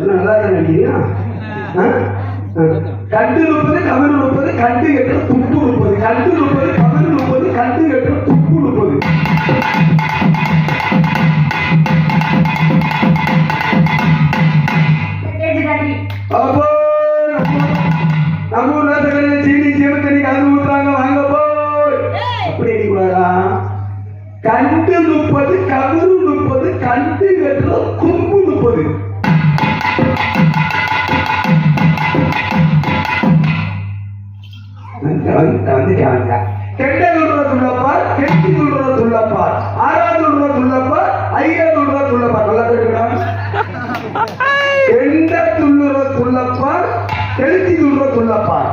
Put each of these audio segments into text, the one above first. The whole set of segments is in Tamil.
நல்லா தான் நடிக்கிறீங்க. கண்டு 30 கவிறு 30 கண்டு எட்டு துப்பு 30 கண்டு 30 கவிறு 30 கண்டு எட்டு துப்பு 30. அப்போ நம்ம ஊர்ல சீனி சீமத்தனி கலந்து ஊத்துறாங்க வாங்க போய் அப்படி அடிக்கூடாதா? கண்டு 30 கவிறு 30 கண்டு எட்டு துப்பு 30. கெட்ட துள்ளப்பார் கெட்டி துள்ளப்பார் 6வது துள்ளப்பார் 5வது துள்ளப்பார் நல்லா கேட்கிறான். கெண்ட துள்ளப்பார் கெளுத்தி துள்ளப்பார்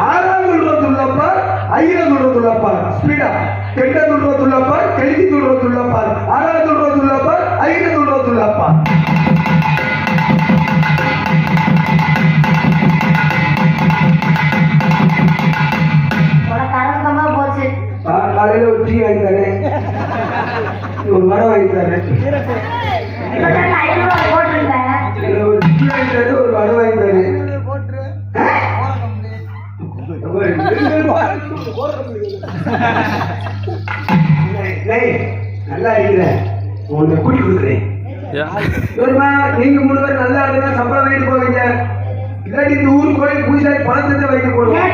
6வது துள்ளப்பார் 5வது துள்ளப்பார் ஸ்பீடா. கெண்ட துள்ளப்பார் கெளுத்தி துள்ளப்பார் 6வது துள்ளப்பார் 5வது துள்ளப்பார். காலையில ஒரு டீ வாங்கி தரேன், ஒரு வடை வாங்கி தரேன், ஒரு டீ வாங்கி தரேன், ஒரு வடை வாங்கி தரேன். நல்லா இருக்கிறேன், உன்னை கூட்டி கொடுக்குறேன். நீங்க 3 பேர் நல்லா இருந்தா சம்பளம் வாங்கிட்டு போவீங்க. இல்லாட்டி இந்த ஊருக்கு போய் புதுசாக பணத்தை வைக்க போடுவோம்.